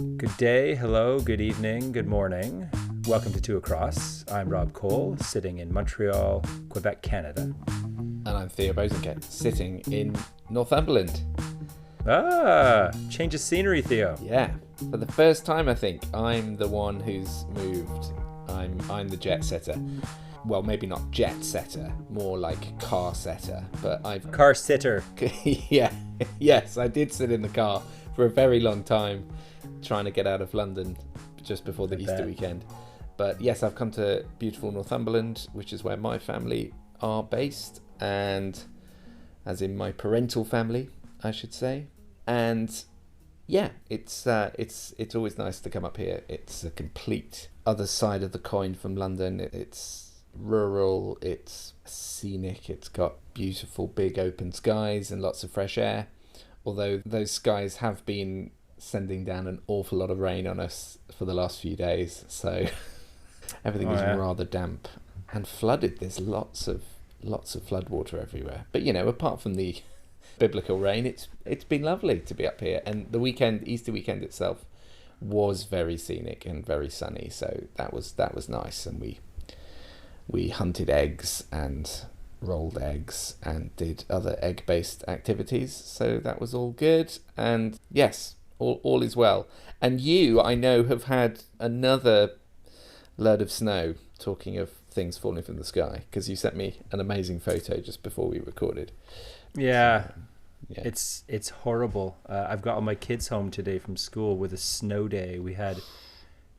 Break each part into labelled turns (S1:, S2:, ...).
S1: Good day, hello, good evening, good morning. Welcome to Two Across. I'm Rob Cole, sitting in Montreal, Quebec, Canada.
S2: And I'm Theo Bosanquet, sitting in Northumberland.
S1: Change of scenery, Theo.
S2: Yeah, for the first time I think, I'm the one who's moved. I'm the jet setter. Well, maybe not jet setter, more like car setter, but I've...
S1: Car sitter.
S2: Yeah, yes, I did sit in the car for a very long time, trying to get out of London just before the Easter weekend. But yes, I've come to beautiful Northumberland, which is where my family are based, and as in my parental family, I should say. And yeah, it's always nice to come up here. It's a complete other side of the coin from London. It's rural, it's scenic, it's got beautiful big open skies and lots of fresh air. Although those skies have been sending down an awful lot of rain on us for the last few days, so everything is rather damp and flooded. There's lots of flood water everywhere. But you know, apart from the biblical rain, it's been lovely to be up here. And the Easter weekend itself was very scenic and very sunny, so that was nice. And we hunted eggs and rolled eggs and did other egg-based activities, so that was all good. And yes, all is well. And you, I know, have had another load of snow, talking of things falling from the sky, because you sent me an amazing photo just before we recorded.
S1: Yeah.
S2: So, yeah.
S1: It's horrible. I've got all my kids home today from school with a snow day. We had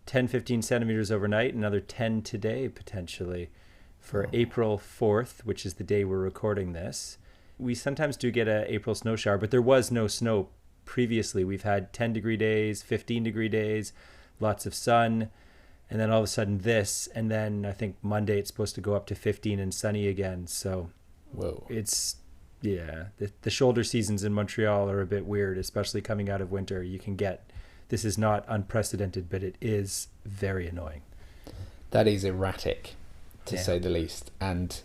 S1: 10-15 centimeters overnight, another 10 today potentially for April 4th, which is the day we're recording this. We sometimes do get a April snow shower, but there was no snow previously. We've had 10-degree days, 15-degree days, lots of sun, and then all of a sudden this, and then I think Monday it's supposed to go up to 15 and sunny again. So
S2: whoa,
S1: it's... Yeah, the shoulder seasons in Montreal are a bit weird, especially coming out of winter. This is not unprecedented, but it is very annoying.
S2: That is erratic, to say the least, and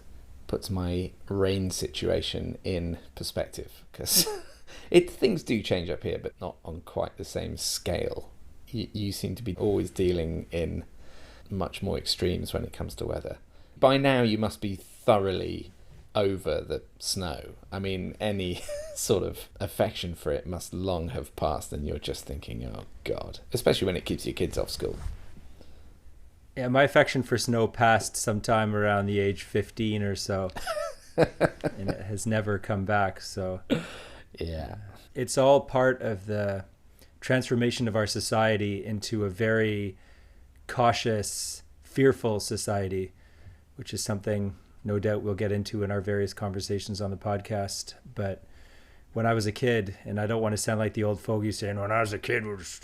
S2: puts my rain situation in perspective, because things do change up here, but not on quite the same scale. You seem to be always dealing in much more extremes when it comes to weather. By now, you must be thoroughly over the snow. I mean, any sort of affection for it must long have passed, and you're just thinking, oh God, especially when it keeps your kids off school.
S1: Yeah, my affection for snow passed sometime around the age 15 or so, and it has never come back. So
S2: yeah,
S1: it's all part of the transformation of our society into a very cautious, fearful society, which is something no doubt we'll get into in our various conversations on the podcast. But when I was a kid, and I don't want to sound like the old fogey saying, when I was a kid, it was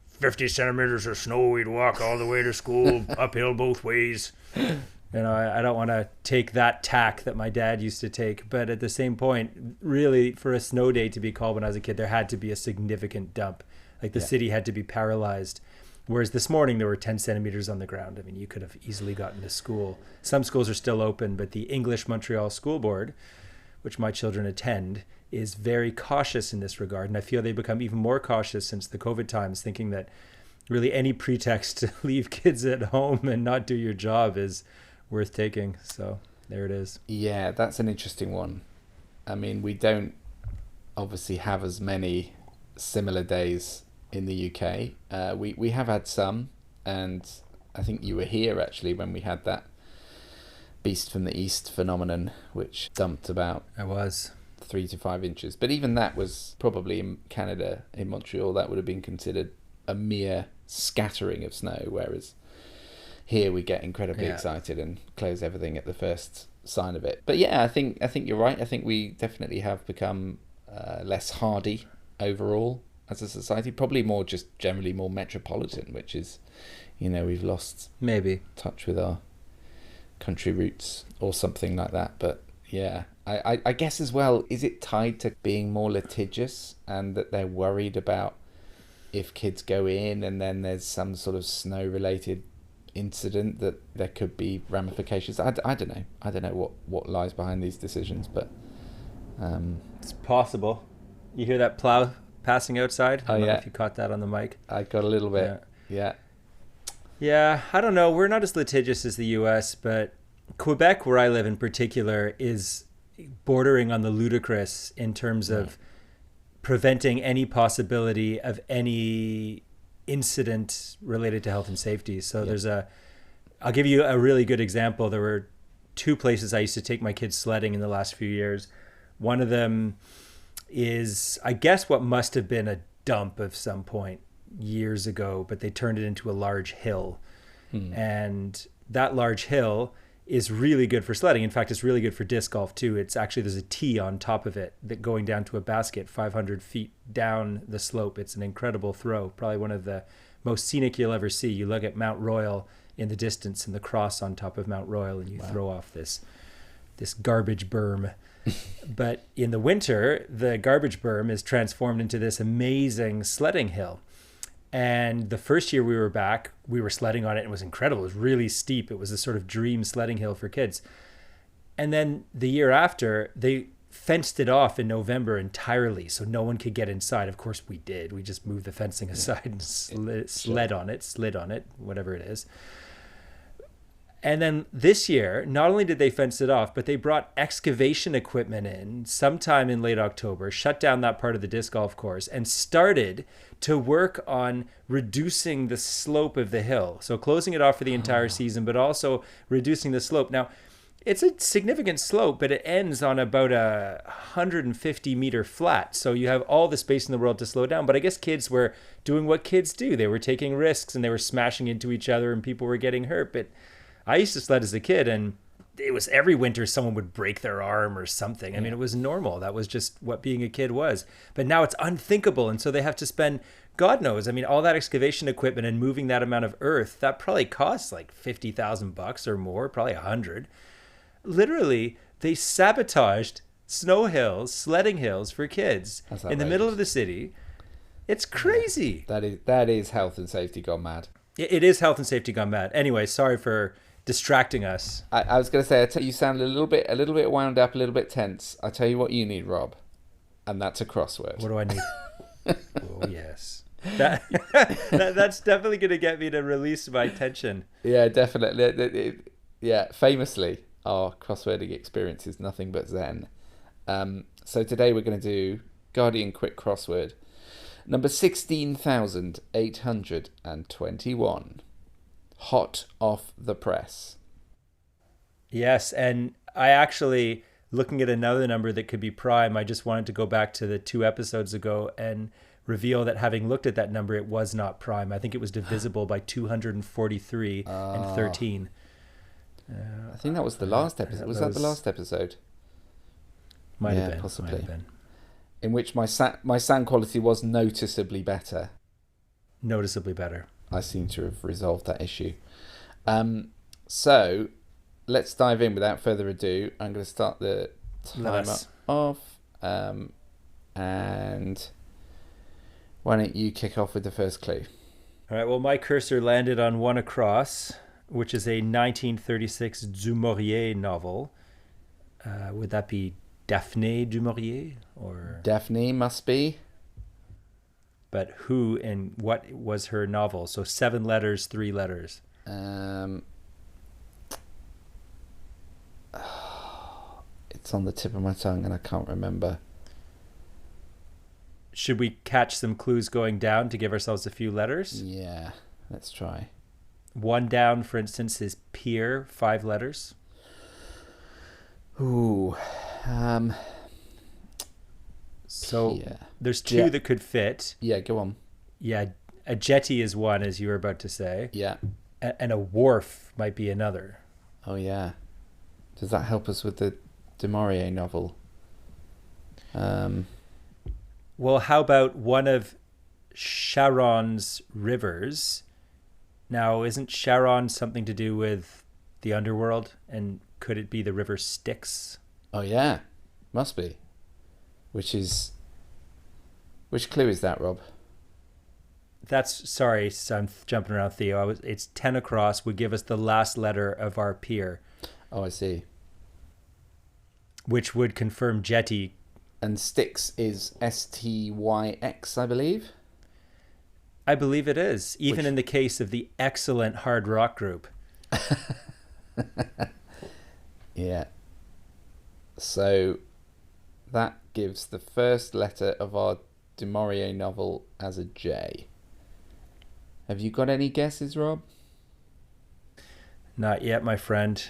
S1: 50 centimeters of snow, we'd walk all the way to school, uphill both ways. You know, I don't want to take that tack that my dad used to take. But at the same point, really, for a snow day to be called when I was a kid, there had to be a significant dump. Like the city had to be paralyzed. Whereas this morning there were 10 centimeters on the ground. I mean, you could have easily gotten to school. Some schools are still open, but the English Montreal School Board, which my children attend, is very cautious in this regard. And I feel they've become even more cautious since the COVID times, thinking that really any pretext to leave kids at home and not do your job is worth taking. So there it is.
S2: Yeah, that's an interesting one. I mean, we don't obviously have as many similar days in the UK. We have had some, and I think you were here actually when we had that beast from the east phenomenon, which dumped about 3 to 5 inches. But even that was probably in Canada, in Montreal, that would have been considered a mere scattering of snow, whereas here we get incredibly excited and close everything at the first sign of it. But yeah, I think you're right. I think we definitely have become less hardy overall as a society, probably more just generally more metropolitan, which is, you know, we've lost
S1: maybe
S2: touch with our country roots or something like that. But yeah, I guess as well, is it tied to being more litigious and that they're worried about if kids go in and then there's some sort of snow related incident that there could be ramifications? I don't know what lies behind these decisions, but
S1: it's possible. You hear that plow passing outside. I
S2: Oh,
S1: don't know
S2: yeah.
S1: if you caught that on the mic.
S2: I got a little bit.
S1: Yeah.
S2: Yeah.
S1: Yeah, I don't know. We're not as litigious as the US, but Quebec, where I live in particular, is bordering on the ludicrous in terms of preventing any possibility of any incident related to health and safety. So I'll give you a really good example. There were two places I used to take my kids sledding in the last few years. One of them is, I guess, what must have been a dump of some point years ago, but they turned it into a large hill. And that large hill is really good for sledding. In fact, it's really good for disc golf too. It's actually, there's a tee on top of it that going down to a basket 500 feet down the slope. It's an incredible throw, probably one of the most scenic you'll ever see. You look at Mount Royal in the distance and the cross on top of Mount Royal, and you throw off this garbage berm. But in the winter, the garbage berm is transformed into this amazing sledding hill. And the first year we were back, we were sledding on it and it was incredible. It was really steep. It was a sort of dream sledding hill for kids. And then the year after, they fenced it off in November entirely so no one could get inside. Of course we did. We just moved the fencing aside and slid on it, whatever it is. And then this year, not only did they fence it off, but they brought excavation equipment in sometime in late October, shut down that part of the disc golf course, and started to work on reducing the slope of the hill. So closing it off for the entire season, but also reducing the slope. Now, it's a significant slope, but it ends on about a 150 meter flat. So you have all the space in the world to slow down. But I guess kids were doing what kids do. They were taking risks and they were smashing into each other and people were getting hurt. But I used to sled as a kid, and it was every winter someone would break their arm or something. I mean, it was normal. That was just what being a kid was. But now it's unthinkable. And so they have to spend, God knows, I mean, all that excavation equipment and moving that amount of earth, that probably costs like $50,000 or more, probably 100. Literally, they sabotaged snow hills, sledding hills for kids in the middle of the city. It's crazy.
S2: That is health and safety gone mad.
S1: It is health and safety gone mad. Anyway, sorry for distracting us.
S2: I was going to say, you sound a little bit wound up, a little bit tense. I tell you what you need, Rob, and that's a crossword.
S1: What do I need? Oh yes, that's definitely going to get me to release my tension.
S2: Yeah, definitely. Yeah, famously, our crosswording experience is nothing but zen. So today we're going to do Guardian Quick Crossword number 16,821. Hot off the press.
S1: Yes, and I actually, looking at another number that could be prime, I just wanted to go back to the 2 episodes ago and reveal that having looked at that number, it was not prime. I think it was divisible by 243 and 13.
S2: I think that was the last episode. Was that the last episode?
S1: Might have been.
S2: Possibly.
S1: Might have been.
S2: In which my sound quality was noticeably better.
S1: Noticeably better.
S2: I seem to have resolved that issue. So let's dive in without further ado. I'm going to start the timer off. And why don't you kick off with the first clue?
S1: All right. Well, my cursor landed on One Across, which is a 1936 Du Maurier novel. Would that be Daphne du Maurier? Or
S2: Daphne must be.
S1: But who and what was her novel? So 7 letters, 3 letters.
S2: It's on the tip of my tongue and I can't remember.
S1: Should we catch some clues going down to give ourselves a few letters?
S2: Yeah, let's try.
S1: 1 down, for instance, is Pier, 5 letters.
S2: Ooh.
S1: So
S2: Pier.
S1: There's 2 that could fit.
S2: Yeah, go on.
S1: Yeah, a jetty is one, as you were about to say.
S2: Yeah.
S1: And a wharf might be another.
S2: Oh, yeah. Does that help us with the Du Maurier novel?
S1: Well, how about one of Charon's rivers? Now, isn't Charon something to do with the underworld? And could it be the river Styx?
S2: Oh, yeah. Must be. Which clue is that, Rob?
S1: Sorry, so I'm jumping around, Theo. It's 10 across would give us the last letter of our pier.
S2: Oh, I see.
S1: Which would confirm jetty
S2: And Styx is Styx, I believe.
S1: I believe it is, even in the case of the excellent hard rock group.
S2: Yeah. So that gives the first letter of our Du Maurier novel as a J. Have you got any guesses, Rob?
S1: Not yet, my friend.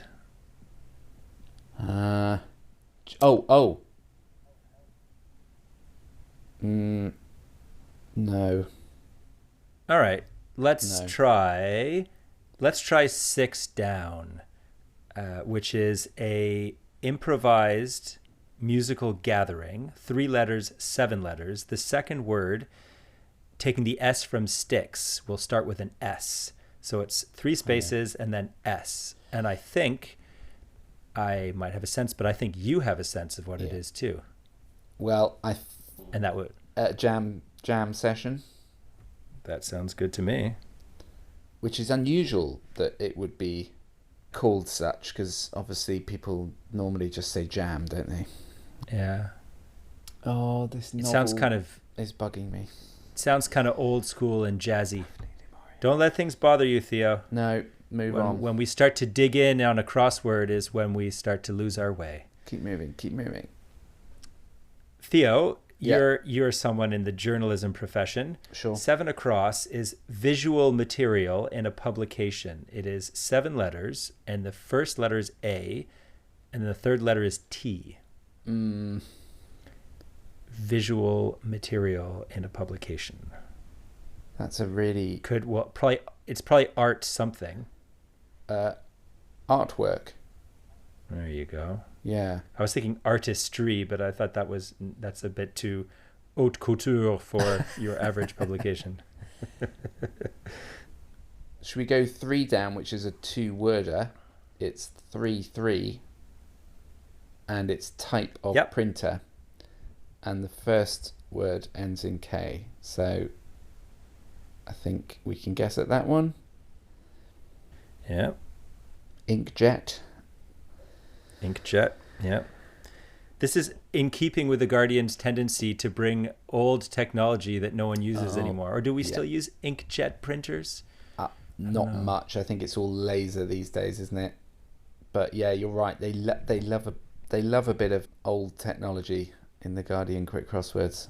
S2: No.
S1: All right, let's try 6 down, which is a improvised musical gathering, 3 letters, 7 letters. The second word, taking the S from Styx, will start with an S. So it's 3 spaces and then S. And I think I might have a sense, but I think you have a sense of what it is too.
S2: Well,
S1: and that would
S2: jam session.
S1: That sounds good to me.
S2: Which is unusual that it would be called such, because obviously people normally just say jam, don't they?
S1: Yeah.
S2: Oh, this novel
S1: sounds kind of
S2: is bugging me.
S1: It sounds kind of old school and jazzy. Don't let things bother you, Theo.
S2: No, move on.
S1: When we start to dig in on a crossword is when we start to lose our way.
S2: Keep moving.
S1: Theo, you're someone in the journalism profession.
S2: Sure.
S1: 7 across is visual material in a publication. It is 7 letters, and the first letter is A, and the third letter is T. Visual material in a publication.
S2: That's a really
S1: it's probably art something.
S2: Artwork.
S1: There you go.
S2: Yeah.
S1: I was thinking artistry, but I thought that's a bit too haute couture for your average publication.
S2: Should we go 3 down, which is a 2-worder? It's 3 and it's type of printer. And the first word ends in K. So I think we can guess at that one.
S1: Yeah.
S2: Inkjet.
S1: Yeah. This is in keeping with the Guardian's tendency to bring old technology that no one uses anymore. Or do we still use inkjet printers?
S2: Not much. I think it's all laser these days, isn't it? But yeah, you're right. They love a bit of old technology in the Guardian quick crosswords.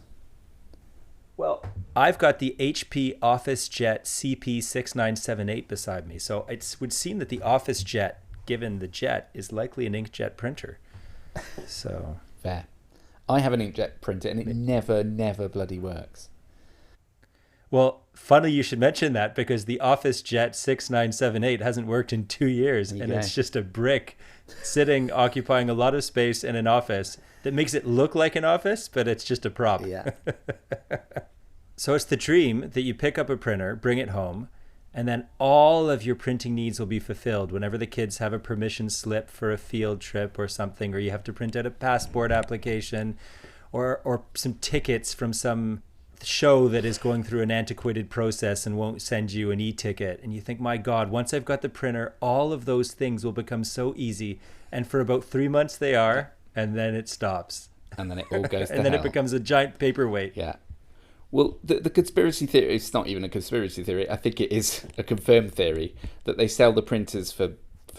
S1: Well, I've got the HP OfficeJet CP6978 beside me, so it would seem that the OfficeJet, given the jet, is likely an inkjet printer. So
S2: fair. I have an inkjet printer, and it never bloody works.
S1: Well, funny you should mention that, because the OfficeJet 6978 hasn't worked in 2 years, and it's just a brick sitting, occupying a lot of space in an office that makes it look like an office, but it's just a prop.
S2: Yeah.
S1: So it's the dream that you pick up a printer, bring it home, and then all of your printing needs will be fulfilled whenever the kids have a permission slip for a field trip or something, or you have to print out a passport application, or some tickets from some show that is going through an antiquated process and won't send you an e-ticket. And you think, my God, once I've got the printer, all of those things will become so easy. And for about 3 months they are, and then it stops.
S2: And then it all goes to
S1: and then
S2: hell.
S1: It becomes a giant paperweight.
S2: Yeah. Well, the conspiracy theory, it's not even a conspiracy theory. I think it is a confirmed theory that they sell the printers for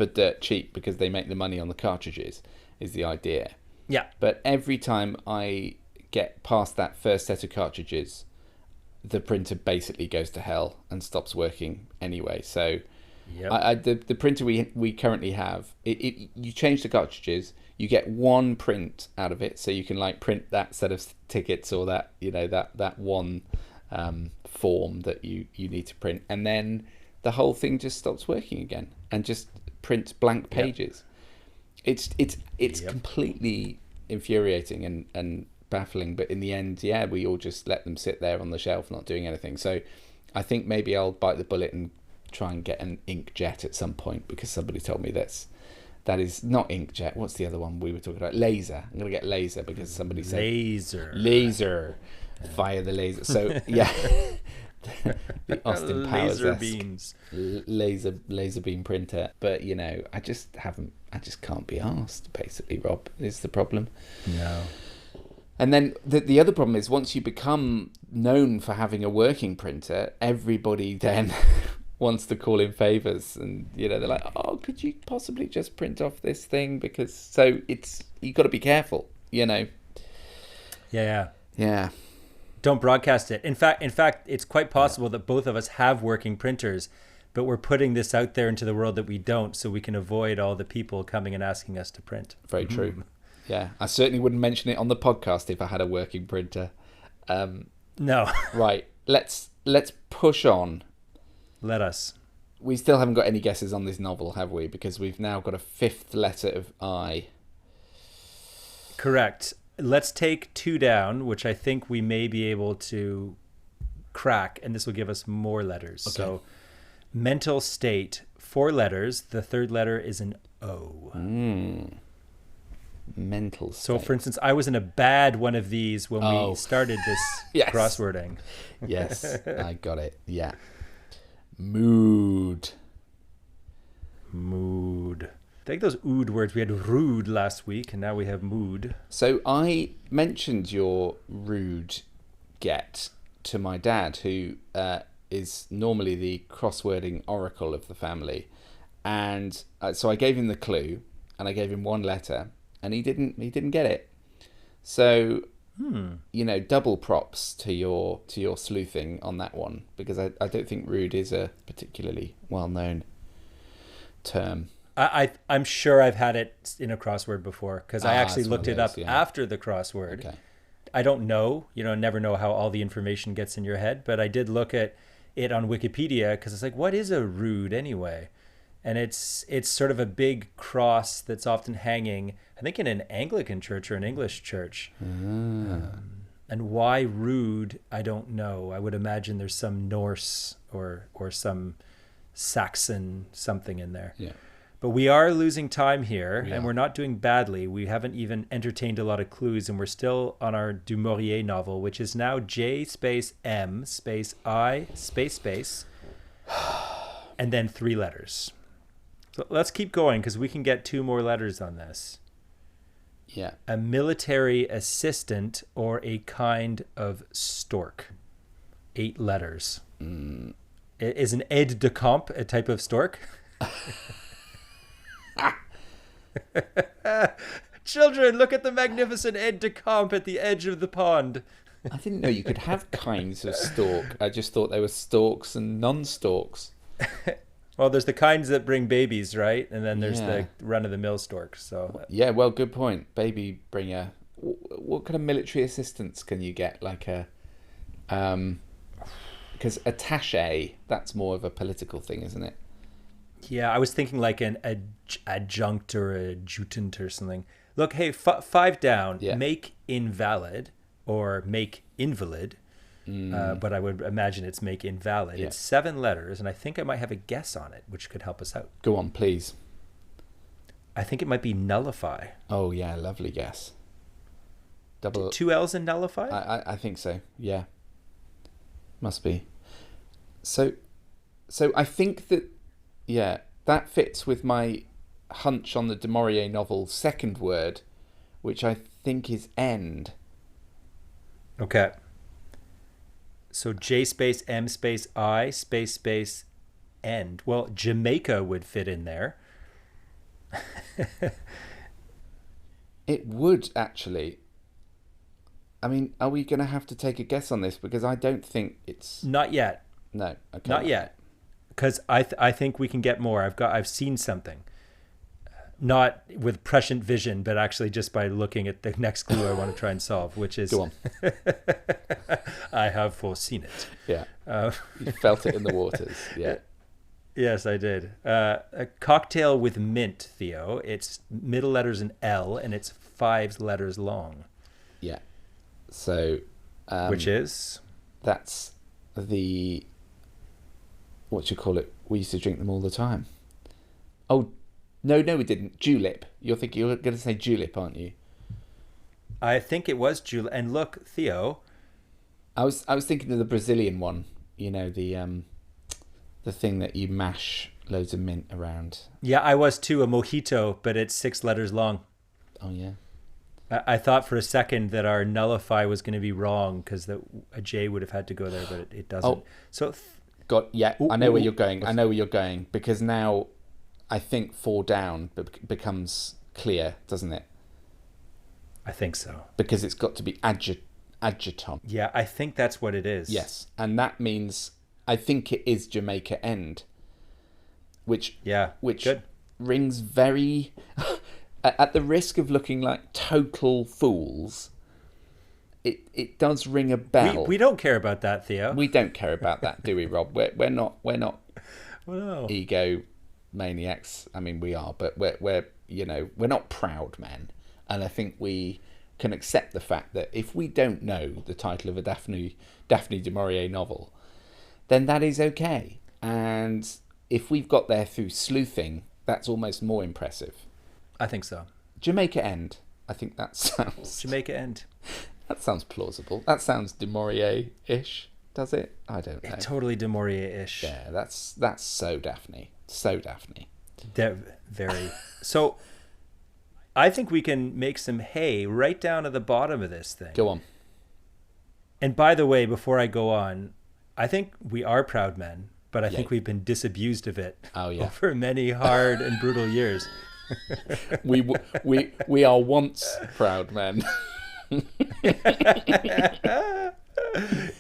S2: dirt cheap because they make the money on the cartridges, is the idea.
S1: Yeah.
S2: But every time I get past that first set of cartridges, the printer basically goes to hell and stops working anyway. So the printer we currently have, you change the cartridges, you get one print out of it, so you can like print that set of tickets or that that one form that you need to print, and then the whole thing just stops working again and just prints blank pages. It's completely infuriating and baffling, but in the end, we all just let them sit there on the shelf not doing anything. So I think maybe I'll bite the bullet and try and get an inkjet at some point, because somebody told me that is not inkjet. What's the other one we were talking about? Laser. I'm going to get laser because somebody said laser. Fire the laser. So yeah, the Austin Powers
S1: laser beams,
S2: laser beam printer. But I just can't be arsed. Basically, Rob, is the problem.
S1: No.
S2: And then the other problem is once you become known for having a working printer, everybody then wants to call in favors, and they're like, oh, could you possibly just print off this thing? Because so you got to be careful,
S1: Yeah.
S2: Yeah.
S1: Don't broadcast it. In fact, it's quite possible that both of us have working printers, but we're putting this out there into the world that we don't, so we can avoid all the people coming and asking us to print.
S2: Very true. Yeah, I certainly wouldn't mention it on the podcast if I had a working printer.
S1: No.
S2: Right, let's push on.
S1: Let us.
S2: We still haven't got any guesses on this novel, have we? Because we've now got a fifth letter of I.
S1: Correct. Let's take 2 down, which I think we may be able to crack, and this will give us more letters. Okay. So, mental state, 4 letters. The third letter is an O.
S2: Mental state.
S1: So, for instance, I was in a bad one of these when we started this crosswording.
S2: Yes, I got it. Yeah. Mood.
S1: Take those ood words. We had rude last week, and now we have mood.
S2: So I mentioned your rude get to my dad, who is normally the crosswording oracle of the family, and so I gave him the clue, and I gave him 1 letter, and he didn't get it. So double props to your sleuthing on that one, because I don't think rude is a particularly well-known term.
S1: I'm sure I've had it in a crossword before, because I actually looked it up after the crossword. Okay. I don't know, never know how all the information gets in your head, but I did look at it on Wikipedia, because it's like, what is a rood anyway? And it's sort of a big cross that's often hanging, I think, in an Anglican church or an English church. And why rude, I don't know. I would imagine there's some Norse or some Saxon something in there.
S2: Yeah.
S1: But we are losing time here, and we're not doing badly. We haven't even entertained a lot of clues, and we're still on our Du Maurier novel, which is now J space M space I space, and then 3 letters. So let's keep going, because we can get 2 more letters on this.
S2: Yeah.
S1: A military assistant or a kind of stork. 8 letters. Is an aide de camp a type of stork? Children, look at the magnificent aide de camp at the edge of the pond.
S2: I didn't know you could have kinds of stork. I just thought there were storks and non-storks.
S1: Well, there's the kinds that bring babies, right? And then there's the run-of-the-mill storks. So
S2: yeah, well, good point. Baby bringer. What kind of military assistance can you get? Like because attaché, that's more of a political thing, isn't it?
S1: Yeah, I was thinking like an adjunct or adjutant or something. Look, hey, 5 down. Yeah. Make invalid or make invalid. But I would imagine it's make invalid. Yeah. It's 7 letters, and I think I might have a guess on it, which could help us out.
S2: Go on, please.
S1: I think it might be nullify.
S2: Oh, yeah, lovely guess.
S1: 2 L's in nullify?
S2: I think so, yeah. Must be. So I think that, yeah, that fits with my hunch on the Du Maurier novel second word, which I think is end.
S1: Okay. So J space M space I space end. Well, Jamaica would fit in there.
S2: It would, actually. I mean, are we going to have to take a guess on this? Because I don't think it's...
S1: Not yet.
S2: No. Okay.
S1: Not yet. Because I think we can get more. I've seen something. Not with prescient vision, but actually just by looking at the next clue I want to try and solve, which is...
S2: Go on.
S1: I have foreseen it.
S2: Yeah. You felt it in the waters. Yeah.
S1: Yes, I did. A cocktail with mint, Theo. It's middle letters an L, and it's 5 letters long.
S2: Yeah. So...
S1: which is?
S2: That's the... What you call it? We used to drink them all the time. Oh, no, we didn't. Julep. You're going to say julep, aren't you?
S1: I think it was julep. And look, Theo.
S2: I was thinking of the Brazilian one. You know, the thing that you mash loads of mint around.
S1: Yeah, I was too. A mojito, but it's 6 letters long.
S2: Oh yeah.
S1: I thought for a second that our nullify was going to be wrong because a J would have had to go there, but it doesn't.
S2: Oh.
S1: So,
S2: I know where you're going. I know where you're going because now I think fall down becomes clear, doesn't it?
S1: I think so.
S2: Because it's got to be adjutant.
S1: Yeah, I think that's what it is.
S2: Yes, and that means I think it is Jamaica End, which
S1: good.
S2: rings very at the risk of looking like total fools. It does ring a bell.
S1: We don't care about that, Theo.
S2: We don't care about that, do we, Rob? We're not
S1: no.
S2: ego maniacs. I mean, we are, but we're not proud men, and I think we can accept the fact that if we don't know the title of a Daphne du Maurier novel, then that is okay. And if we've got there through sleuthing, that's almost more impressive.
S1: I think so.
S2: Jamaica End. I think that sounds...
S1: Jamaica End.
S2: That sounds plausible. That sounds du Maurier-ish, does it? I don't know.
S1: Totally du Maurier-ish.
S2: Yeah, that's so Daphne. So Daphne.
S1: Very. So, I think we can make some hay right down at the bottom of this thing.
S2: Go on.
S1: And by the way, before I go on, I think we are proud men, but I think we've been disabused of it over many hard and brutal years.
S2: We are once proud men.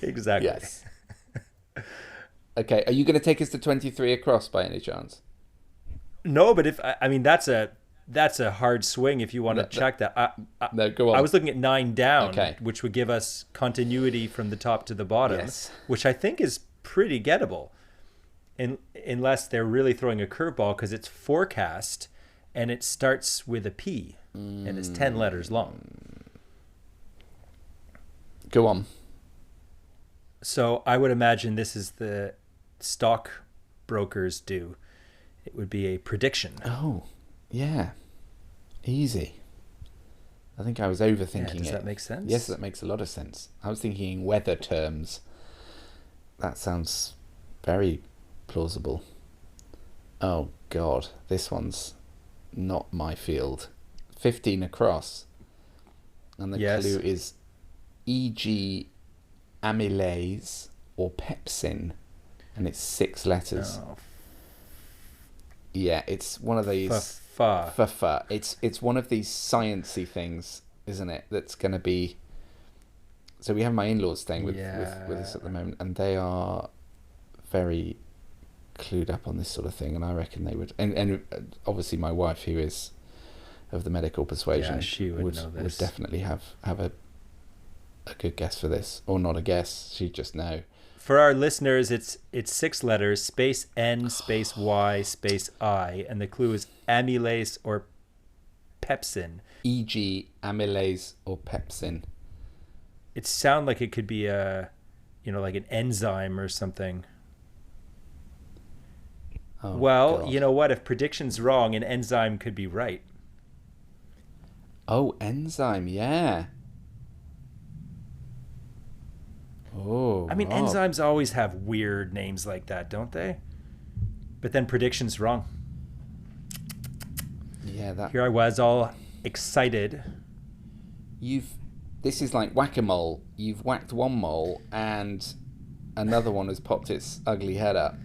S1: Exactly.
S2: Yes. Okay, are you going to take us to 23 across by any chance?
S1: No, but that's a hard swing if you want to check that.
S2: No, go on.
S1: I was looking at 9 down, which would give us continuity from the top to the bottom, which I think is pretty gettable, unless they're really throwing a curveball because it's forecast and it starts with a P and it's 10 letters long.
S2: Go on.
S1: So I would imagine this is the stock brokers do. It would be a prediction.
S2: Oh, yeah. Easy. I think I was overthinking it.
S1: Does that make sense?
S2: Yes, that makes a lot of sense. I was thinking in weather terms. That sounds very plausible. Oh, God. This one's not my field. 15 across. And the clue is e.g. amylase or pepsin. And it's 6 letters. Oh. Yeah, it's one of these... It's one of these sciencey things, isn't it? That's going to be... So we have my in-laws staying with us at the moment, and they are very clued up on this sort of thing, and I reckon they would... And obviously my wife, who is of the medical persuasion,
S1: she would know this.
S2: Would definitely have a good guess for this. Or not a guess, she'd just know.
S1: For our listeners, it's 6 letters, space N, space Y, space I, and the clue is amylase or pepsin.
S2: E.g. amylase or pepsin.
S1: It sounds like it could be like an enzyme or something. Oh, well, God. You know what? If prediction's wrong, an enzyme could be right.
S2: Oh, enzyme, yeah. Oh,
S1: I mean, enzymes always have weird names like that, don't they? But then prediction's wrong.
S2: Yeah,
S1: Here I was all excited.
S2: This is like whack-a-mole. You've whacked one mole and another one has popped its ugly head up.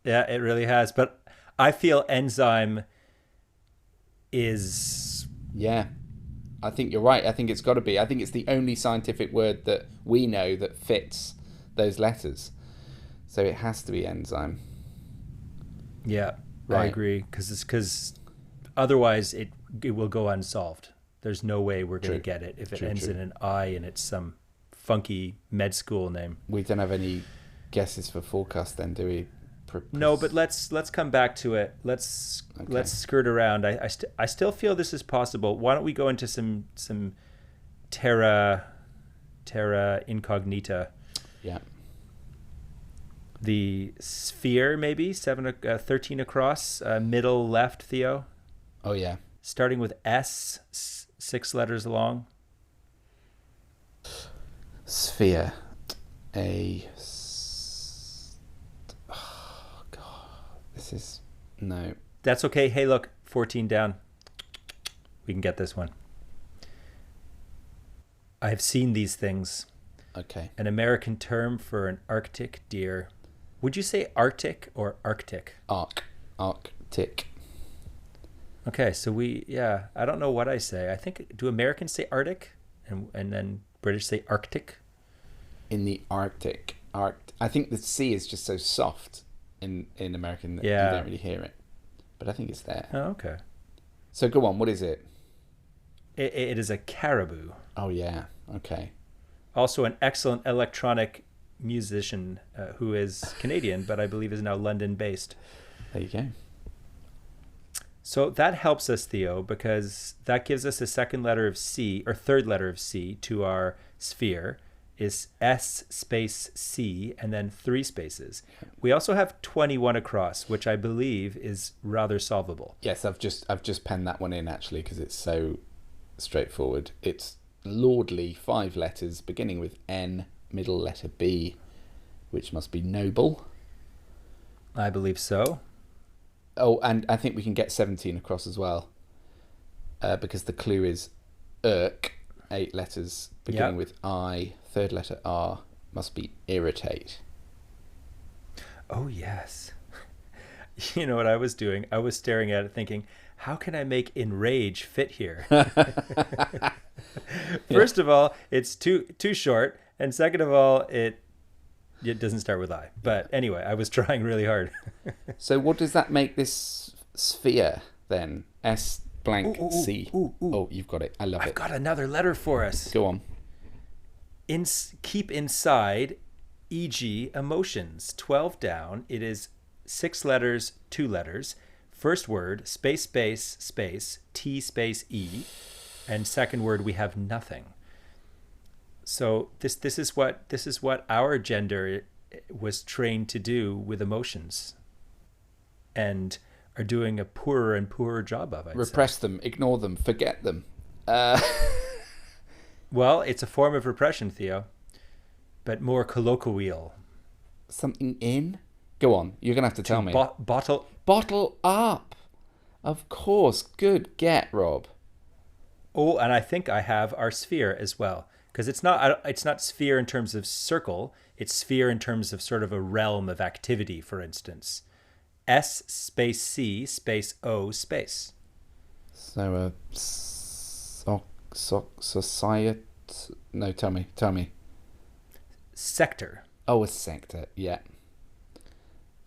S1: Yeah, it really has. But I feel enzyme is...
S2: Yeah. I think you're right. I think it's got to be. I think it's the only scientific word that we know that fits those letters. So it has to be enzyme.
S1: Yeah, right. I agree. Because otherwise it will go unsolved. There's no way we're going to get it if it ends in an I and it's some funky med school name.
S2: We don't have any guesses for forecast then, do we?
S1: No, but let's come back to it. Let's skirt around. I still feel this is possible. Why don't we go into some terra incognita?
S2: Yeah.
S1: The sphere, maybe 13 across, middle left, Theo.
S2: Oh yeah.
S1: Starting with S, 6 letters long.
S2: Sphere, No.
S1: That's okay. Hey, look, 14 down. We can get this one. I've seen these things.
S2: Okay.
S1: An American term for an Arctic deer. Would you say Arctic or Arctic?
S2: Arctic.
S1: Okay, so I don't know what I say. I think, do Americans say Arctic and then British say Arctic?
S2: In the Arctic. I think the C is just so soft in American that you don't really hear it. But I think it's there.
S1: Oh, okay.
S2: So go on, what is it?
S1: It is a caribou.
S2: Oh, yeah. Okay.
S1: Also an excellent electronic musician who is Canadian, but I believe is now London-based.
S2: There you go.
S1: So that helps us, Theo, because that gives us a second letter of C, or third letter of C, to our sphere, is S space C, and then 3 spaces. We also have 21 across, which I believe is rather solvable.
S2: Yes, I've just penned that one in, actually, because it's so straightforward. It's lordly 5 letters, beginning with N, middle letter B, which must be noble.
S1: I believe so.
S2: Oh, and I think we can get 17 across as well, because the clue is irk, 8 letters, beginning with I, third letter R, must be irritate.
S1: Oh, yes. You know what I was doing? I was staring at it thinking, how can I make enrage fit here? First of all, it's too short, and second of all, it doesn't start with I. But anyway, I was trying really hard.
S2: So what does that make this sphere then? S blank C. Oh, you've got it. I love it.
S1: I've got another letter for us.
S2: Go on.
S1: Keep inside, e.g. emotions. 12 down. It is 6 letters, 2 letters. First word, space, space, space, T space E. And second word, we have nothing. So this is what our gender was trained to do with emotions, and are doing a poorer and poorer job of.
S2: Repress them, ignore them, forget them.
S1: Well, it's a form of repression, Theo, but more colloquial.
S2: Something in? Go on, you're going to have to tell me. Bottle up. Of course. Good get, Rob.
S1: Oh, and I think I have our sphere as well. Because it's not sphere in terms of circle, it's sphere in terms of sort of a realm of activity, for instance. S space C space O space.
S2: So society... No, tell me.
S1: Sector.
S2: Oh, a sector, yeah.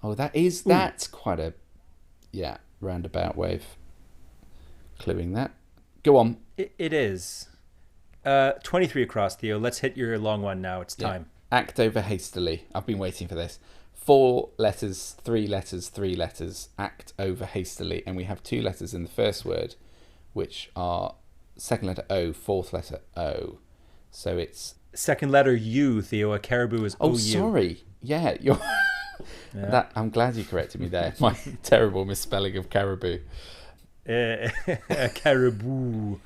S2: Oh, that's quite a, roundabout way of cluing that. Go on.
S1: It is. 23 across, Theo. Let's hit your long one now. It's time.
S2: Act over hastily. I've been waiting for this. 4 letters, 3 letters, 3 letters. Act over hastily. And we have 2 letters in the first word, which are second letter O, fourth letter O. So it's...
S1: Second letter U, Theo. A caribou is O-U.
S2: Oh, sorry. Yeah, you're... Yeah. I'm glad you corrected me there. My terrible misspelling of caribou.
S1: Caribou.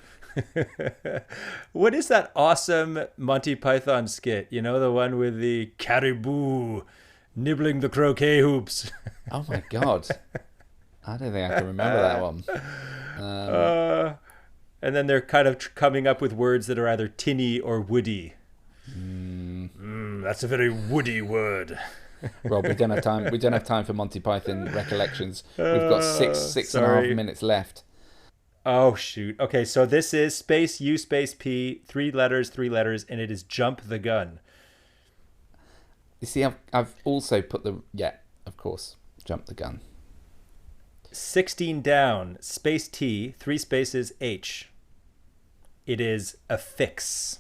S1: What is that awesome Monty Python skit? You know, the one with the caribou nibbling the croquet hoops.
S2: Oh my God. I don't think I can remember that one.
S1: And then they're kind of coming up with words that are either tinny or woody. That's a very woody word.
S2: Rob, we don't have time. We don't have time for Monty Python recollections. We've got six and a half minutes left.
S1: Oh, shoot. Okay, so this is space U space P, 3 letters, and it is jump the gun.
S2: You see, I've also put of course, jump the gun.
S1: 16 down, space T, 3 spaces H. It is affix.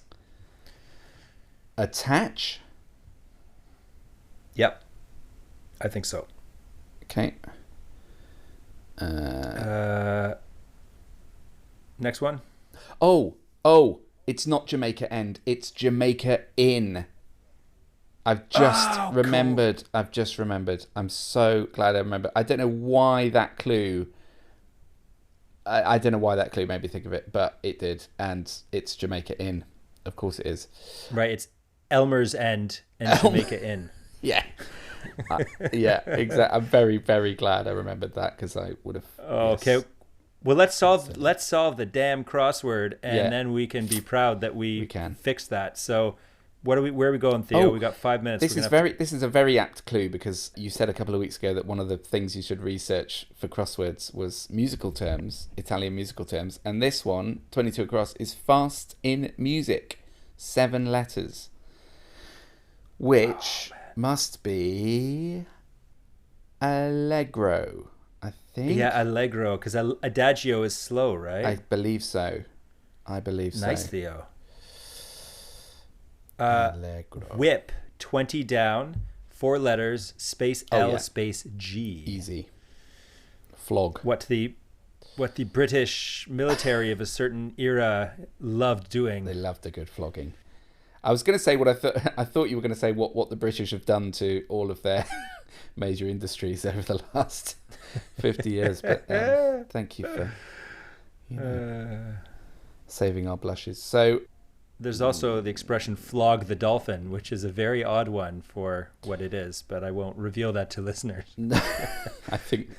S2: Attach?
S1: Yep. I think so.
S2: Okay.
S1: Next one.
S2: Oh, it's not Jamaica End. It's Jamaica Inn. I've just remembered. Cool. I've just remembered. I'm so glad I remember. I don't know why that clue... I don't know why that clue made me think of it, but it did. And it's Jamaica Inn. Of course it is.
S1: Right, it's Elmer's End and Jamaica Inn.
S2: Yeah. Yeah, exactly. I'm very, very glad I remembered that, because I would have...
S1: Okay. Well, let's solve the damn crossword, and
S2: Yeah.
S1: then we can be proud that we
S2: can.
S1: fixed that. So, where are we going, Theo?
S2: Oh,
S1: We got 5 minutes.
S2: This is a very apt clue, because you said a couple of weeks ago that one of the things you should research for crosswords was musical terms, Italian musical terms, and this one, 22 across, is fast in music, 7 letters, which must be allegro, I think.
S1: Yeah, allegro, because adagio is slow, right?
S2: I believe so.
S1: Nice, Theo.
S2: Allegro.
S1: Whip, 20 down, 4 letters, space L, space G.
S2: Easy. Flog.
S1: What the British military of a certain era loved doing.
S2: They loved a good flogging. I was going to say what I thought you were going to say what the British have done to all of their major industries over the last 50 years, but thank you for saving our blushes. So
S1: there's also the expression flog the dolphin, which is a very odd one for what it is, but I won't reveal that to listeners.
S2: I think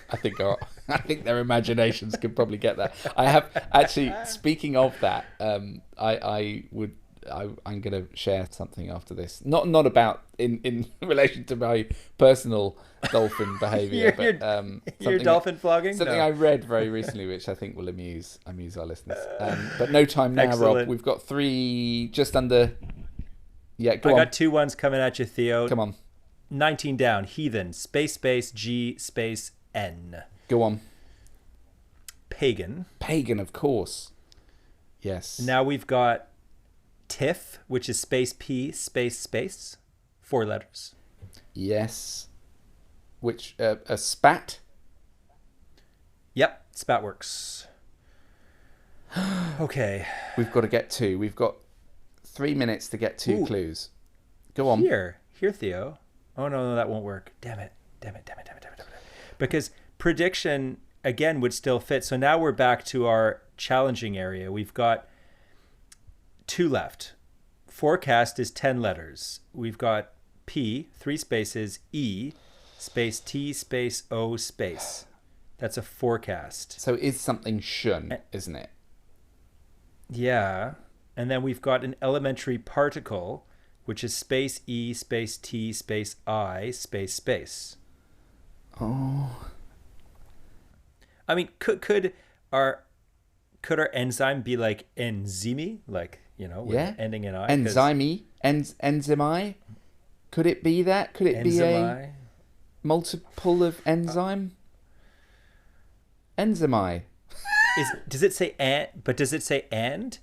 S2: their imaginations could probably get that. I have actually, speaking of that, I'm going to share something after this. Not about in relation to my personal dolphin behaviour, but
S1: your dolphin flogging.
S2: Something I read very recently, which I think will amuse our listeners. But no time now,
S1: Excellent.
S2: Rob. We've got 3 just under. Yeah,
S1: I got 2 ones coming at you, Theo.
S2: Come on.
S1: 19 down. Heathen. Space G space N.
S2: Go on.
S1: Pagan.
S2: Pagan, of course. Yes.
S1: Now we've got tiff, which is space P space 4 letters.
S2: Yes. Which a spat.
S1: Yep, spat works. Okay.
S2: We've got to get 2. We've got 3 minutes to get 2 clues. Go on.
S1: Here, Theo. Oh no, that won't work. Damn it. Because prediction again would still fit. So now we're back to our challenging area. We've got 2 left. Forecast is 10 letters. We've got P, 3 spaces, E, space T, space O, space. That's a forecast.
S2: So it is something shun, isn't it?
S1: Yeah. And then we've got an elementary particle, which is space E, space T, space I, space.
S2: Oh.
S1: I mean, could our enzyme be like enzyme, like, with ending in I?
S2: Enzyme, enzyme. Could it be that? Could it be a multiple of enzyme? Enzyme.
S1: Does it say and? But does it say and?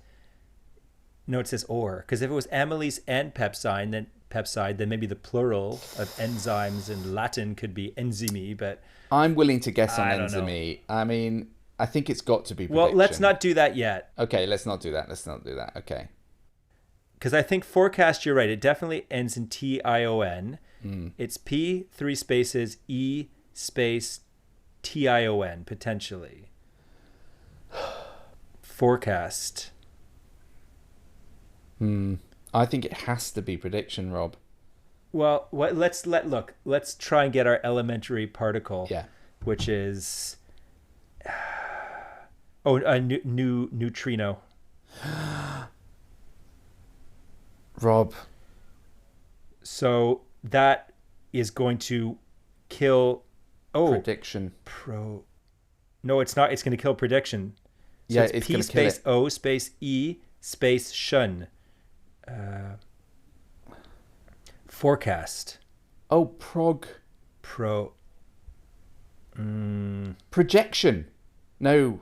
S1: No, it says or. Because if it was amylase and pepside, then maybe the plural of enzymes in Latin could be enzyme. But
S2: I'm willing to guess on enzyme. I mean, I think it's got to be prediction.
S1: Well, let's not do that yet.
S2: Okay, let's not do that. Okay.
S1: Because I think forecast, you're right. It definitely ends in Tion. It's P, 3 spaces, E, space, Tion, potentially. Forecast.
S2: I think it has to be prediction, Rob.
S1: Well, let's try and get our elementary particle.
S2: Yeah.
S1: Which is a neutrino.
S2: Rob.
S1: So that is going to kill.
S2: Prediction.
S1: No, it's not. It's going to kill prediction. So it's P space O space E space shun. Forecast.
S2: Oh, projection. No.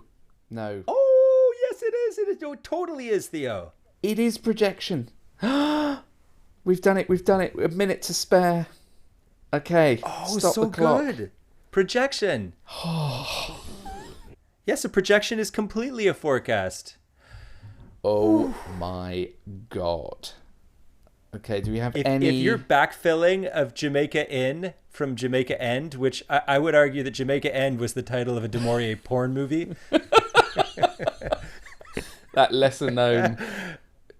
S1: Oh, yes, it is. It is. No, it totally is, Theo.
S2: It is projection. We've done it. A minute to spare. Okay.
S1: Oh,
S2: stop
S1: so
S2: the clock.
S1: good. Projection. Yes, a projection is completely a forecast.
S2: Oh my God. Okay, do we have any...
S1: If you're backfilling of Jamaica Inn from Jamaica End, which I would argue that Jamaica End was the title of a Du Maurier porn movie.
S2: That lesser known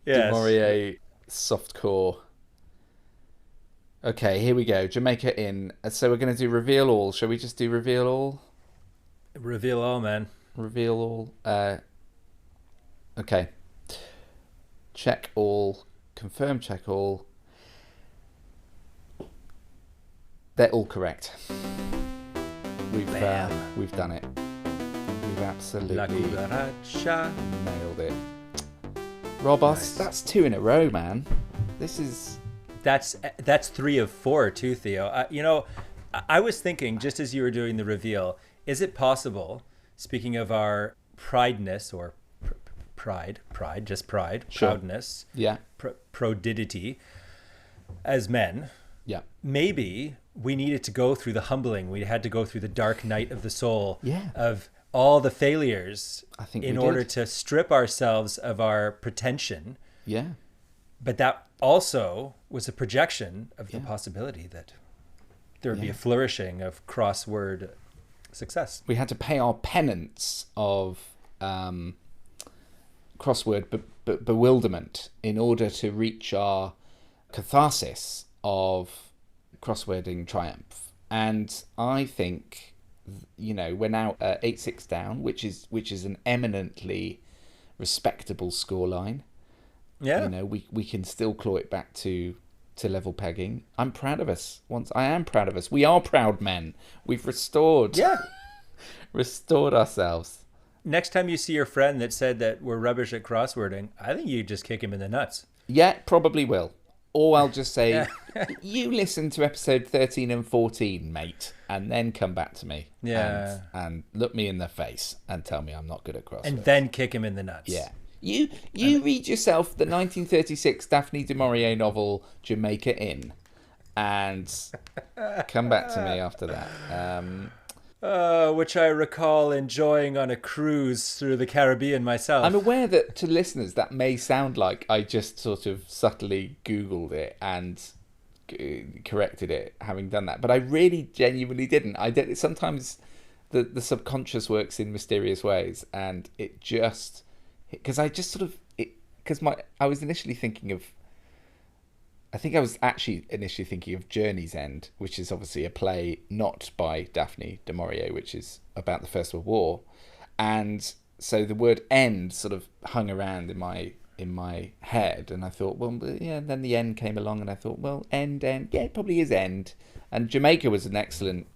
S1: Yes.
S2: Du Maurier softcore. Okay, here we go. Jamaica Inn. So we're going to do reveal all. Shall we just do reveal all?
S1: Reveal all, man.
S2: Reveal all. Okay. Check all. Confirm check all. They're all correct. We've done it. We've absolutely nailed it. Robos, nice. That's 2 in a row, man. That's
S1: 3 of 4 too, Theo. I was thinking, just as you were doing the reveal, is it possible, speaking of our prideness or pride, sure. Proudness,
S2: yeah,
S1: prodidity as men,
S2: yeah,
S1: maybe we needed to go through the humbling. We had to go through the dark night of the soul,
S2: yeah,
S1: of all the failures,
S2: I think,
S1: in order to strip ourselves of our pretension.
S2: Yeah.
S1: But that also was a projection of the possibility that there would be a flourishing of crossword success.
S2: We had to pay our penance of crossword bewilderment in order to reach our catharsis of crosswording triumph. And I think, we're now 8-6 down, which is an eminently respectable scoreline.
S1: Yeah.
S2: We can still claw it back to level pegging. I'm proud of us. I am proud of us. We are proud men. We've restored ourselves.
S1: Next time you see your friend that said that we're rubbish at crosswording, I think you just kick him in the nuts.
S2: Yeah, probably will. Or I'll just say, you listen to episode 13 and 14, mate, and then come back to me.
S1: Yeah.
S2: And look me in the face and tell me I'm not good at crosswords.
S1: And then kick him in the nuts.
S2: Yeah. You read yourself the 1936 Daphne du Maurier novel Jamaica Inn and come back to me after that.
S1: Which I recall enjoying on a cruise through the Caribbean myself.
S2: I'm aware that to listeners that may sound like I just sort of subtly Googled it and corrected it having done that, but I really genuinely didn't. I did. Sometimes the subconscious works in mysterious ways, and it just... Because I just sort of... I was initially thinking of... I think I was actually initially thinking of Journey's End, which is obviously a play not by Daphne du Maurier, which is about the First World War. And so the word end sort of hung around in my head, and I thought, well, yeah, and then the end came along, and I thought, well, end, yeah, it probably is end. And Jamaica was an excellent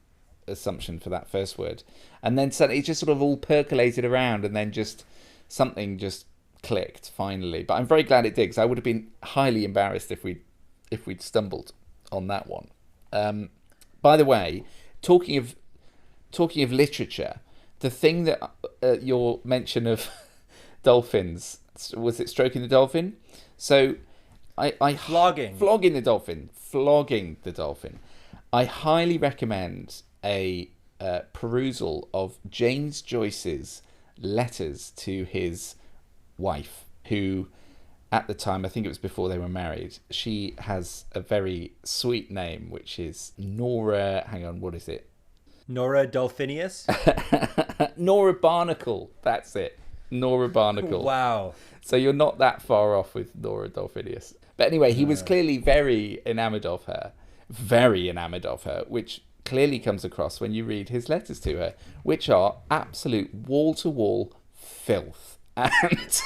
S2: assumption for that first word. And then suddenly it just sort of all percolated around, and then just... something just clicked finally. But I'm very glad it did, because I would have been highly embarrassed if we'd stumbled on that one. By the way, talking of literature, the thing that your mention of dolphins, was it Stroking the Dolphin? So flogging the dolphin. I highly recommend a perusal of James Joyce's letters to his wife, who at the time, I think it was before they were married, she has a very sweet name, which is Nora, hang on, what is it?
S1: Nora Dolphinius?
S2: Nora Barnacle, that's it. Nora Barnacle.
S1: Wow.
S2: So you're not that far off with Nora Dolphinius. But anyway, he was clearly very enamoured of her, which clearly comes across when you read his letters to her, which are absolute wall-to-wall filth. And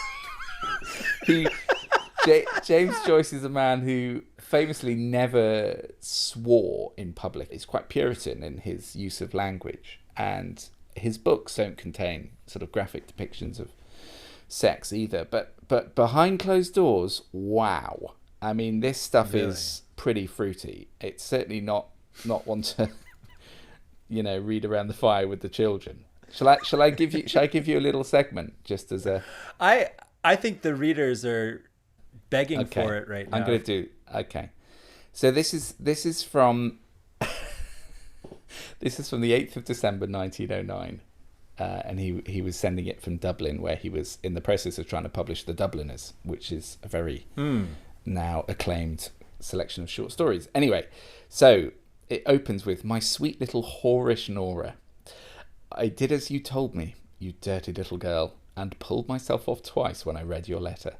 S2: James Joyce is a man who famously never swore in public. He's quite Puritan in his use of language, and his books don't contain sort of graphic depictions of sex either. But behind closed doors, wow. I mean, this stuff is pretty fruity. It's certainly not one to read around the fire with the children. Shall I give you a little segment just as a...
S1: I think the readers are begging for it right now.
S2: I'm going to do... Okay. So this is from... This is from the 8th of December 1909. And he was sending it from Dublin, where he was in the process of trying to publish The Dubliners, which is a very now acclaimed selection of short stories. Anyway, so it opens with, "My sweet little whorish Nora. I did as you told me, you dirty little girl, and pulled myself off twice when I read your letter.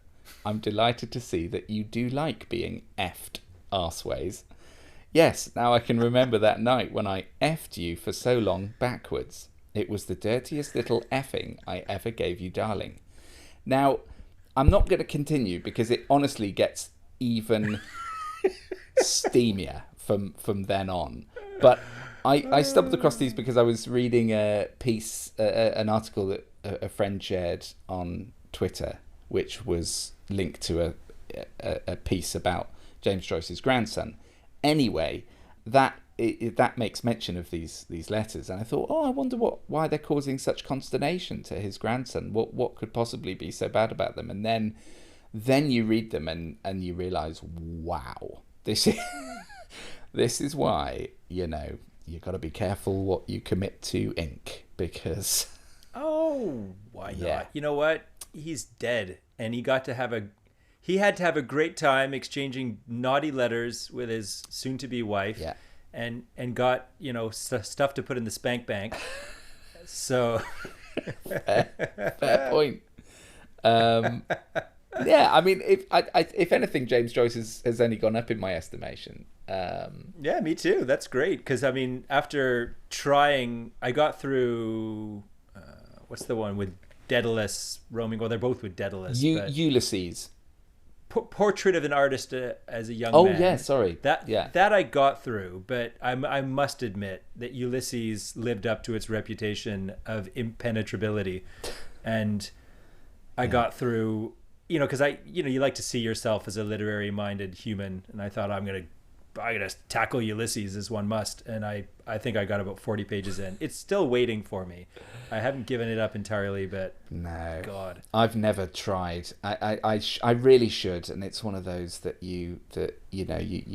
S2: I'm delighted to see that you do like being effed, arseways. Yes, now I can remember that night when I effed you for so long backwards. It was the dirtiest little effing I ever gave you, darling. Now, I'm not going to continue because it honestly gets even steamier from then on. But I stumbled across these because I was reading a piece, an article that a friend shared on Twitter, which was linked to a piece about James Joyce's grandson. Anyway, that makes mention of these letters, and I thought, I wonder why they're causing such consternation to his grandson. What could possibly be so bad about them? And then you read them and you realise, wow, this is why, you got to be careful what you commit to ink, because
S1: why not? Yeah. You know what? He's dead, and he had to have a great time exchanging naughty letters with his soon-to-be wife.
S2: Yeah.
S1: And got stuff to put in the spank bank. So
S2: fair point. Yeah, I mean, if anything, James Joyce has only gone up in my estimation.
S1: Yeah, me too. That's great, because I mean, after trying, I got through what's the one with Daedalus roaming? Well, they're both with Daedalus.
S2: Ulysses.
S1: Portrait of an Artist as a Young Man.
S2: Oh yeah, sorry.
S1: That I got through, but I must admit that Ulysses lived up to its reputation of impenetrability, and I got through. Because you like to see yourself as a literary-minded human, and I thought I'm gonna tackle Ulysses as one must, and I think I got about 40 pages in. It's still waiting for me. I haven't given it up entirely, but
S2: no,
S1: God,
S2: I've never tried. I really should, and it's one of those that you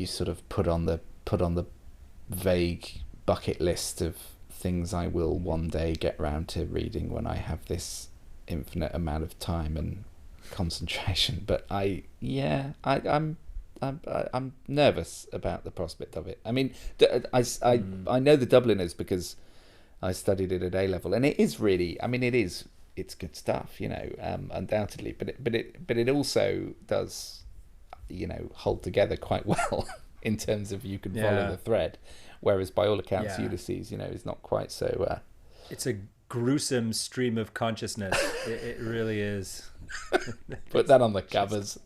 S2: sort of put on the vague bucket list of things I will one day get round to reading when I have this infinite amount of time and concentration. But I'm nervous about the prospect of it. I mean, I know the Dubliners because I studied it at A level, and it is really. I mean, it's good stuff, undoubtedly. But it also does, hold together quite well in terms of you can follow the thread. Whereas by all accounts, Ulysses, is not quite so.
S1: It's a gruesome stream of consciousness. It really is.
S2: Put that on the covers.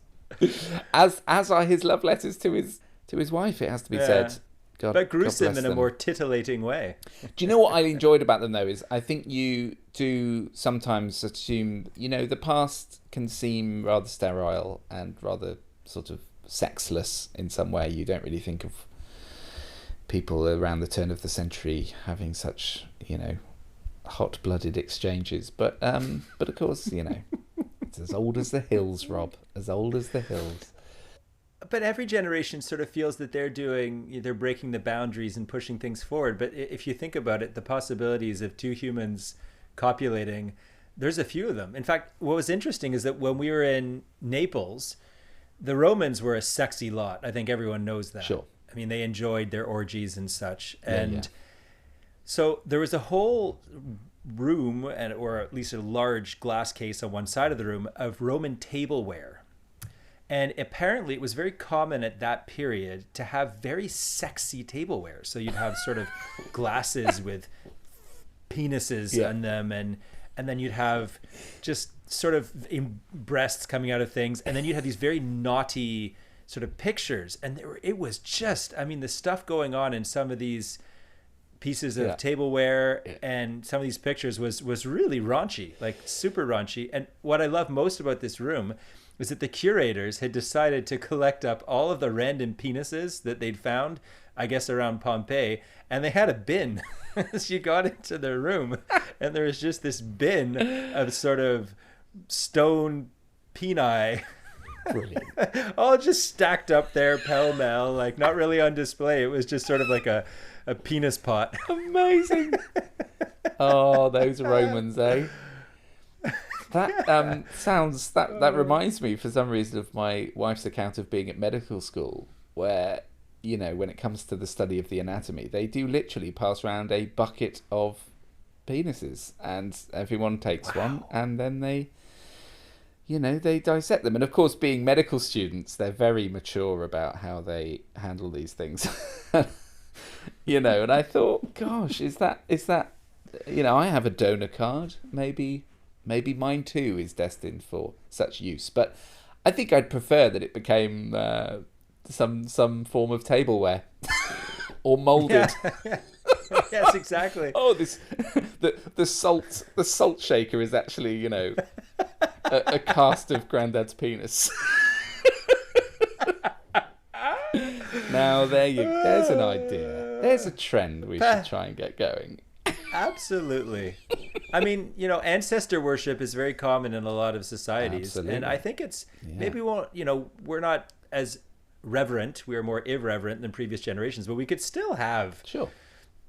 S2: As are his love letters to his wife, it has to be said.
S1: But gruesome in a more titillating way.
S2: Do you know what I enjoyed about them, though, is I think you do sometimes assume, the past can seem rather sterile and rather sort of sexless in some way. You don't really think of people around the turn of the century having such, hot-blooded exchanges. But of course, it's as old as the hills, Rob. As old as the hills.
S1: But every generation sort of feels that they're breaking the boundaries and pushing things forward. But if you think about it, the possibilities of two humans copulating, there's a few of them. In fact, what was interesting is that when we were in Naples, the Romans were a sexy lot. I think everyone knows that.
S2: Sure.
S1: I mean, they enjoyed their orgies and such. So there was a whole room, or at least a large glass case on one side of the room, of Roman tableware. And apparently it was very common at that period to have very sexy tableware. So you'd have sort of glasses with penises on them, and then you'd have just sort of breasts coming out of things. And then you'd have these very naughty sort of pictures. And it was just, I mean, the stuff going on in some of these pieces of tableware and some of these pictures was really raunchy, like super raunchy. And what I love most about this room was that the curators had decided to collect up all of the random penises that they'd found, I guess, around Pompeii, and they had a bin as you got into their room, and there was just this bin of sort of stone peni, all just stacked up there pell-mell, like not really on display. It was just sort of like a penis pot.
S2: Amazing. Oh, those Romans, eh? That that reminds me for some reason of my wife's account of being at medical school, where, when it comes to the study of the anatomy, they do literally pass around a bucket of penises, and everyone takes one, and then they dissect them. And of course, being medical students, they're very mature about how they handle these things. And I thought, gosh, is that I have a donor card. Maybe mine too is destined for such use. But I think I'd prefer that it became some form of tableware or molded.
S1: Yeah. Yes, exactly.
S2: Oh, the salt shaker is actually, a cast of Grandad's penis. Now there's an idea. There's a trend we should try and get going.
S1: Absolutely. I mean, ancestor worship is very common in a lot of societies.
S2: Absolutely.
S1: And I think it's maybe we're not as reverent. We are more irreverent than previous generations, but we could still have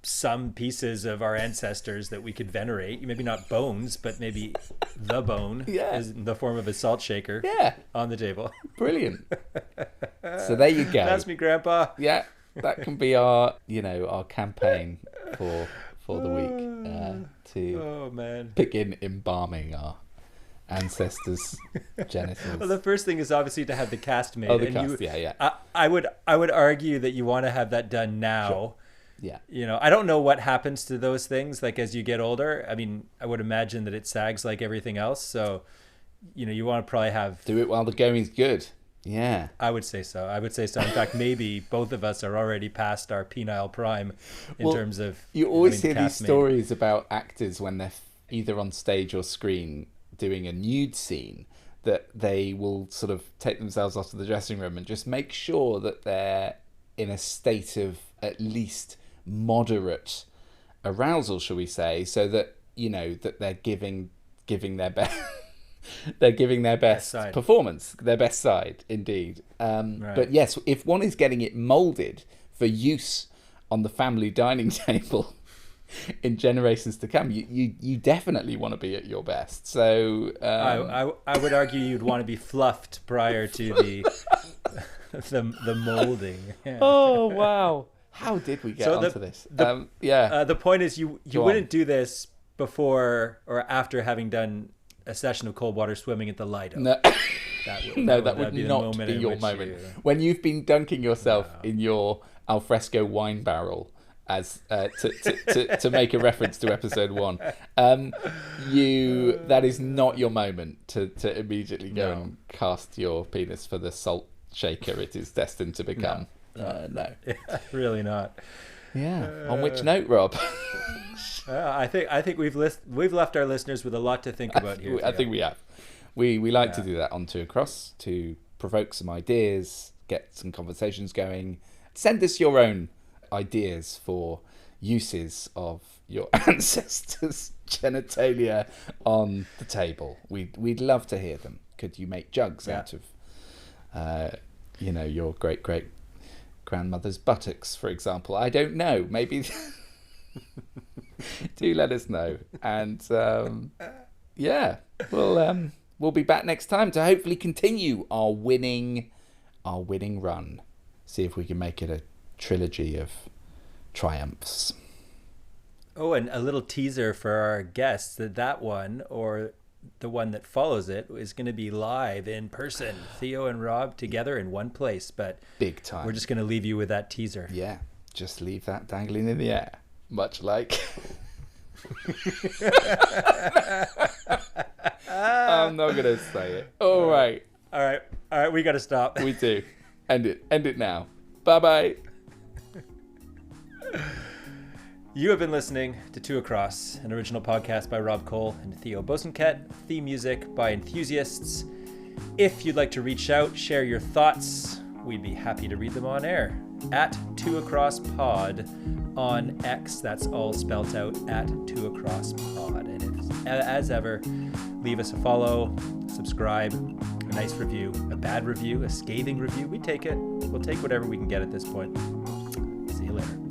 S1: some pieces of our ancestors that we could venerate. Maybe not bones, but maybe the bone is in the form of a salt shaker on the table. Brilliant.
S2: So there you go.
S1: That's me, Grandpa.
S2: Yeah, that can be our campaign for the week to begin embalming our ancestors' genitals.
S1: Well, the first thing is obviously to have the cast made.
S2: Oh, the cast,
S1: I would argue that you want to have that done now.
S2: Sure. Yeah.
S1: I don't know what happens to those things like as you get older. I mean, I would imagine that it sags like everything else. So, you want to probably
S2: do it while the going's good. Yeah.
S1: I would say so. In fact, maybe both of us are already past our penile prime in terms of.
S2: You always hear these stories about actors when they're either on stage or screen doing a nude scene that they will sort of take themselves off to the dressing room and just make sure that they're in a state of at least moderate arousal, shall we say, so that that they're giving their best performance, their best side indeed. Right. But yes, if one is getting it molded for use on the family dining table in generations to come, you definitely want to be at your best. So
S1: I would argue you'd want to be fluffed prior to the molding. Yeah.
S2: Oh wow. How did we get onto this?
S1: The point is you wouldn't do this before or after having done a session of cold water swimming at the Lido.
S2: No, that would not be your moment. When you've been dunking yourself in your alfresco wine barrel, as to make a reference to episode 1, that is not your moment to immediately go and cast your penis for the salt shaker it is destined to become. No.
S1: Really not.
S2: Yeah. On which note, Rob?
S1: I think we've left our listeners with a lot to think about here.
S2: I think we have. We like to do that on To Across to provoke some ideas, get some conversations going. Send us your own ideas for uses of your ancestors' genitalia on the table. We'd love to hear them. Could you make jugs out of your great grandmother's buttocks, for example? I don't know. Maybe do let us know. And we'll be back next time to hopefully continue our winning run. See if we can make it a trilogy of triumphs.
S1: Oh, and a little teaser for our guests that one or the one that follows it is going to be live in person. Theo and Rob together in one place, but
S2: big time. We're
S1: just going to leave you with that teaser.
S2: Yeah, just leave that dangling in the air, much like. I'm not going to say it. All right.
S1: We got to stop.
S2: We do. End it now. Bye-bye.
S1: You have been listening to Two Across, an original podcast by Rob Cole and Theo Bosanquet, theme music by Enthusiasts. If you'd like to reach out, share your thoughts, we'd be happy to read them on air. At Two Across Pod on X, that's all spelt out at Two Across Pod. And as ever, leave us a follow, subscribe, a nice review, a bad review, a scathing review. We take it. We'll take whatever we can get at this point. See you later.